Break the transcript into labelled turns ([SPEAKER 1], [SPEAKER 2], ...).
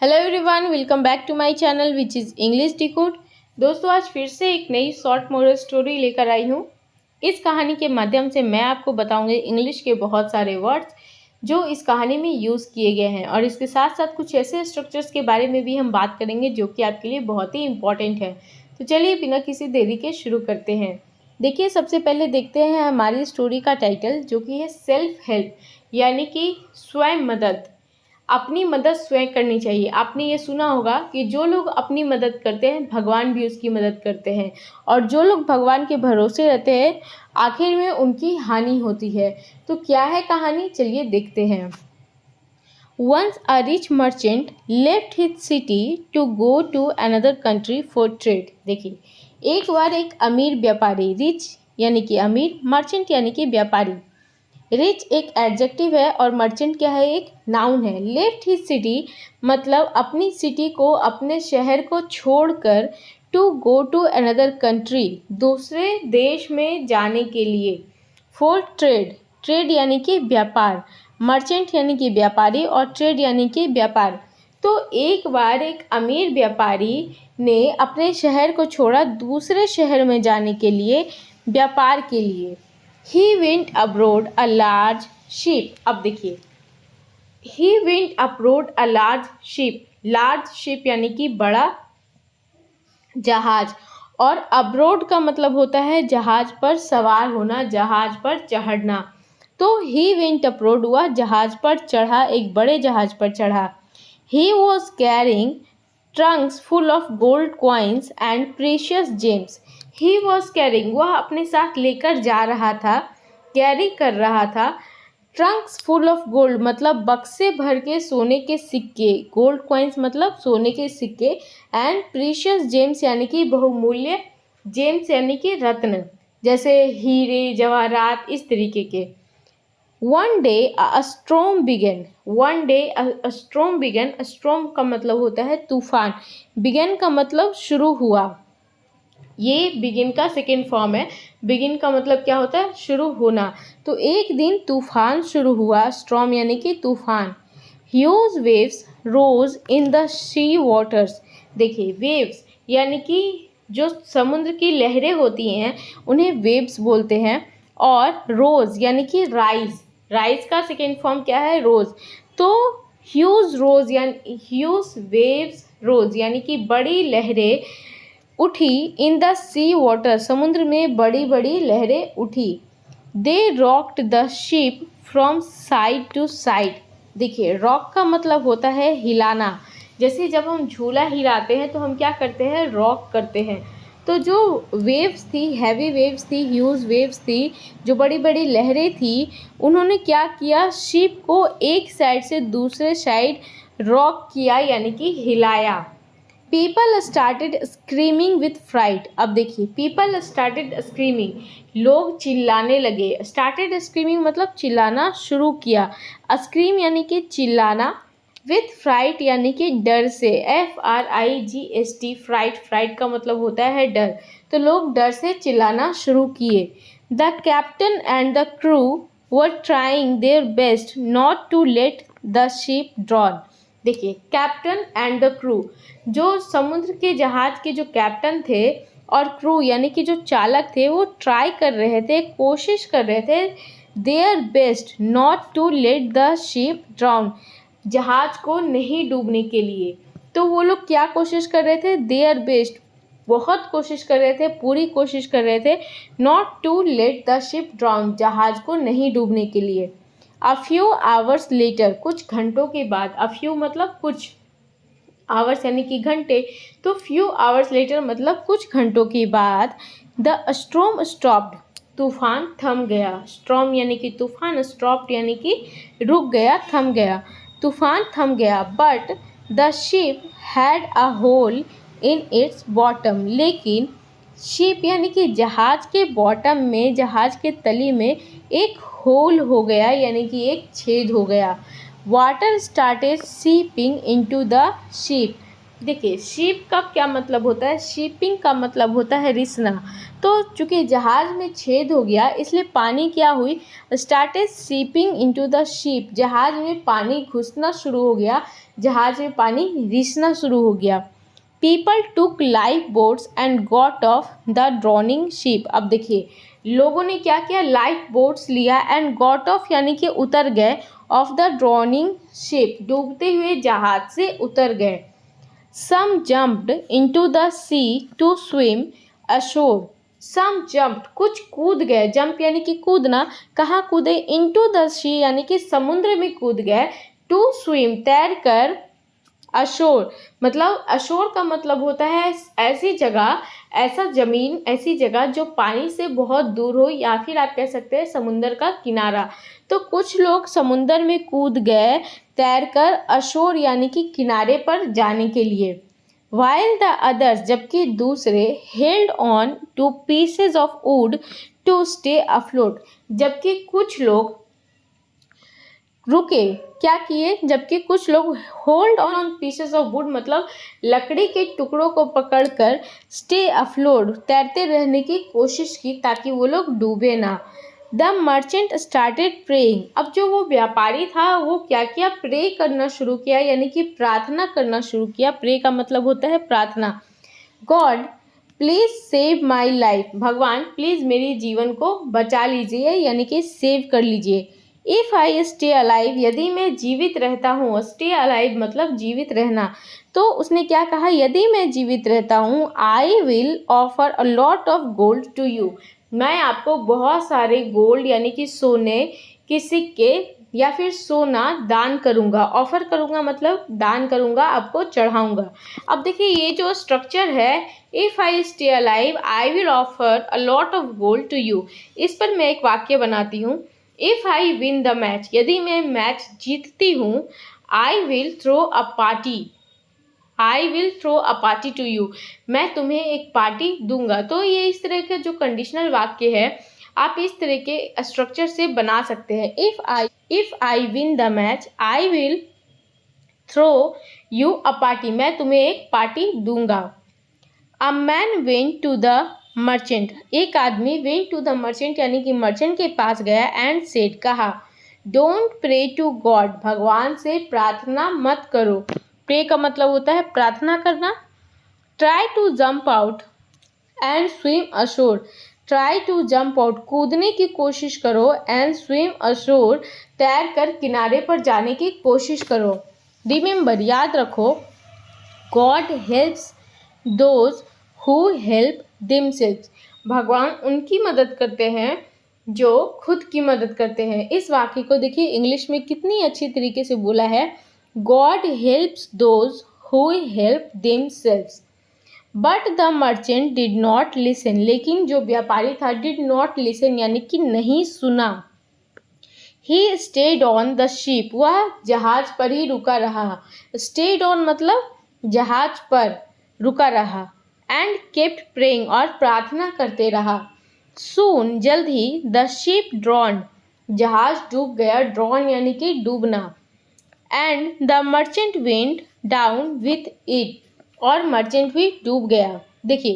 [SPEAKER 1] Hello everyone, welcome back to my channel which is English decode. दोस्तों, आज फिर से एक नई शॉर्ट मोरल स्टोरी लेकर आई हूँ। इस कहानी के माध्यम से मैं आपको बताऊंगी इंग्लिश के बहुत सारे वर्ड्स जो इस कहानी में यूज़ किए गए हैं, और इसके साथ साथ कुछ ऐसे स्ट्रक्चर्स के बारे में भी हम बात करेंगे जो कि आपके लिए बहुत ही इंपॉर्टेंट है। तो चलिए बिना किसी देरी के शुरू करते हैं। देखिए, सबसे पहले देखते हैं हमारी स्टोरी का टाइटल, जो कि है सेल्फ हेल्प, यानी कि स्वयं मदद। अपनी मदद स्वयं करनी चाहिए। आपने ये सुना होगा कि जो लोग अपनी मदद करते हैं भगवान भी उसकी मदद करते हैं, और जो लोग भगवान के भरोसे रहते हैं आखिर में उनकी हानि होती है। तो क्या है कहानी, चलिए देखते हैं। Once a rich merchant left his city to go to another country for trade। देखिए, एक बार एक अमीर व्यापारी, रिच यानी कि अमीर, मर्चेंट यानी कि व्यापारी। रिच एक एडजेक्टिव है और मर्चेंट क्या है, एक नाउन है। लेफ्ट हिज सिटी मतलब अपनी सिटी को, अपने शहर को छोड़कर, to go to another country दूसरे देश में जाने के लिए, फॉर ट्रेड, ट्रेड यानी कि व्यापार, मर्चेंट यानी कि व्यापारी और ट्रेड यानी कि व्यापार। तो एक बार एक अमीर व्यापारी ने अपने शहर को छोड़ा दूसरे शहर में जाने के लिए, व्यापार के लिए। He went abroad a large ship। अब देखिए, he went abroad a large ship, large ship यानी कि बड़ा जहाज, और अब्रोड का मतलब होता है जहाज पर सवार होना, जहाज पर चढ़ना। तो he went abroad, वह जहाज पर चढ़ा, एक बड़े जहाज पर चढ़ा। He was carrying trunks full of gold coins and precious gems। He was carrying, वह अपने साथ लेकर जा रहा था, कैरी कर रहा था। ट्रंक्स फुल ऑफ गोल्ड मतलब बक्से भर के सोने के सिक्के, गोल्ड कॉइन्स मतलब सोने के सिक्के, एंड प्रीशियस जेम्स यानी कि बहुमूल्य, जेम्स यानी कि रत्न, जैसे हीरे जवाहरात, इस तरीके के। One day a storm began, one day a storm began, storm का मतलब होता है तूफान, बिगन का मतलब शुरू हुआ। ये बिगिन का सेकेंड फॉर्म है। बिगिन का मतलब क्या होता है, शुरू होना। तो एक दिन तूफान शुरू हुआ, स्टॉर्म यानी कि तूफान। Huge waves rose in the sea waters. देखिए, वेव्स यानी कि जो समुद्र की लहरें होती हैं उन्हें वेव्स बोलते हैं, और रोज यानी कि राइज, राइज का सेकेंड फॉर्म क्या है, रोज। तो ह्यूज रोज यानी ह्यूज वेव्स रोज यानी कि बड़ी लहरें उठी, इन द सी वाटर, समुद्र में बड़ी बड़ी लहरें उठी। They rocked the ship from side to side. देखिए, रॉक का मतलब होता है हिलाना। जैसे जब हम झूला हिलाते हैं तो हम क्या करते हैं, रॉक करते हैं। तो जो वेव्स थी, हैवी वेव्स थी, ह्यूज वेव्स थी, जो बड़ी बड़ी लहरें थी, उन्होंने क्या किया, शिप को एक साइड से दूसरे साइड रॉक किया यानी कि हिलाया। People started screaming with fright. अब देखिए, पीपल स्टार्टेड स्क्रीमिंग, लोग चिल्लाने लगे। स्टार्टेड स्क्रीमिंग मतलब चिल्लाना शुरू किया, स्क्रीम यानी कि चिल्लाना, विथ फ्राइट यानी कि डर से, FRIGHT, फ्राइट, फ्राइट का मतलब होता है डर। तो लोग डर से चिल्लाना शुरू किए। The captain and the crew were trying their best not to let the ship drown. देखिए, कैप्टन एंड द क्रू, जो समुद्र के जहाज के जो कैप्टन थे, और क्रू यानी कि जो चालक थे, वो ट्राई कर रहे थे, कोशिश कर रहे थे, their best not to let the ship drown, जहाज को नहीं डूबने के लिए। तो वो लोग क्या कोशिश कर रहे थे, देयर बेस्ट, बहुत कोशिश कर रहे थे, पूरी कोशिश कर रहे थे, not to let the ship drown, जहाज को नहीं डूबने के लिए। अ फ्यू आवर्स लेटर, कुछ घंटों के बाद, अ फ्यू मतलब कुछ, आवर्स यानी कि घंटे, तो फ्यू आवर्स लेटर मतलब कुछ घंटों के बाद, द स्टॉर्म स्टॉप्ड, तूफान थम गया। स्टॉर्म यानी कि तूफान, स्टॉप्ड यानी कि रुक गया, थम गया, तूफान थम गया। But the ship had a hole in its bottom, लेकिन शिप यानी कि जहाज के बॉटम में, जहाज के तली में एक होल हो गया, यानी कि एक छेद हो गया। Water started seeping into the ship. देखिए, शिप का क्या मतलब होता है, शिपिंग का मतलब होता है रिसना। तो चूंकि जहाज में छेद हो गया, इसलिए पानी क्या हुई, started seeping into the ship, जहाज में पानी घुसना शुरू हो गया, जहाज में पानी रिसना शुरू हो गया। People took life boats and got off the drowning ship. अब देखिए लोगों ने क्या किया, लाइफ बोट्स लिया एंड गॉट ऑफ यानी कि उतर गए, ऑफ द ड्रॉनिंग शिप डूबते हुए जहाज से उतर गए। Some jumped into the sea to swim ashore. Some jumped कुछ कूद गए, जंप यानी कि कूदना, कहाँ कूदे, इनटू द सी यानी कि समुद्र में कूद गए, टू स्विम तैर कर, अशोर मतलब अशोर का मतलब होता है ऐसी जगह, ऐसा जमीन, ऐसी जगह जो पानी से बहुत दूर हो, या फिर आप कह सकते हैं समुंदर का किनारा। तो कुछ लोग समुंदर में कूद गए तैरकर अशोर यानी कि किनारे पर जाने के लिए। वाइल द अदर्स जबकि दूसरे held on to pieces of wood to stay afloat, जबकि कुछ लोग रुके, क्या किए, जबकि कुछ लोग hold on pieces of wood मतलब लकड़ी के टुकड़ों को पकड़कर स्टे अफ्लोट तैरते रहने की कोशिश की ताकि वो लोग डूबे ना। The merchant started praying. अब जो वो व्यापारी था वो क्या किया, प्रे करना शुरू किया यानी कि प्रार्थना करना शुरू किया। प्रे का मतलब होता है प्रार्थना। God please save my life. भगवान प्लीज़ मेरी जीवन को बचा लीजिए यानी कि सेव कर लीजिए। इफ़ आई स्टे अलाइव यदि मैं जीवित रहता हूँ, स्टे अलाइव मतलब जीवित रहना, तो उसने क्या कहा, यदि मैं जीवित रहता हूँ, I will offer a lot of gold to you. मैं आपको बहुत सारे गोल्ड यानी कि सोने के सिक्के या फिर सोना दान करूँगा। ऑफर करूँगा मतलब दान करूँगा, आपको चढ़ाऊँगा। अब देखिए ये जो स्ट्रक्चर है, if I stay alive I will offer a lot of gold to you, इस पर मैं एक वाक्य बनाती हूँ। If I win the match यदि मैं मैच जीतती हूँ, I will throw a party, I will throw a party to you, मैं तुम्हें एक पार्टी दूंगा। तो ये इस तरह के जो कंडीशनल वाक्य है आप इस तरह के स्ट्रक्चर से बना सकते हैं। If I win the match I will throw you a party, मैं तुम्हें एक पार्टी दूंगा। A man went to the merchant, एक आदमी वेंट टू द मर्चेंट यानी कि मर्चेंट के पास गया एंड सेड कहा, डोंट प्रे टू गॉड, भगवान से प्रार्थना मत करो। प्रे का मतलब होता है प्रार्थना करना। Try to jump out and swim ashore, try to jump out कूदने की कोशिश करो, एंड स्विम अशोर तैर कर किनारे पर जाने की कोशिश करो। रिमेंबर याद रखो, God helps those who help themselves, भगवान उनकी मदद करते हैं जो खुद की मदद करते हैं। इस वाक्य को देखिए इंग्लिश में कितनी अच्छी तरीके से बोला है, God helps those who help themselves. But the merchant did not listen, लेकिन जो व्यापारी था डिड नॉट लिसन यानी कि नहीं सुना। He stayed on the ship, वह जहाज पर ही रुका रहा। स्टेड ऑन मतलब जहाज पर रुका रहा। एंड केप्ट प्रेइंग और प्रार्थना करते रहा। सून जल्द ही द शिप ड्रॉन, जहाज डूब गया, ड्रॉन यानी कि डूबना। And the merchant went down with it, और मर्चेंट भी डूब गया। देखिए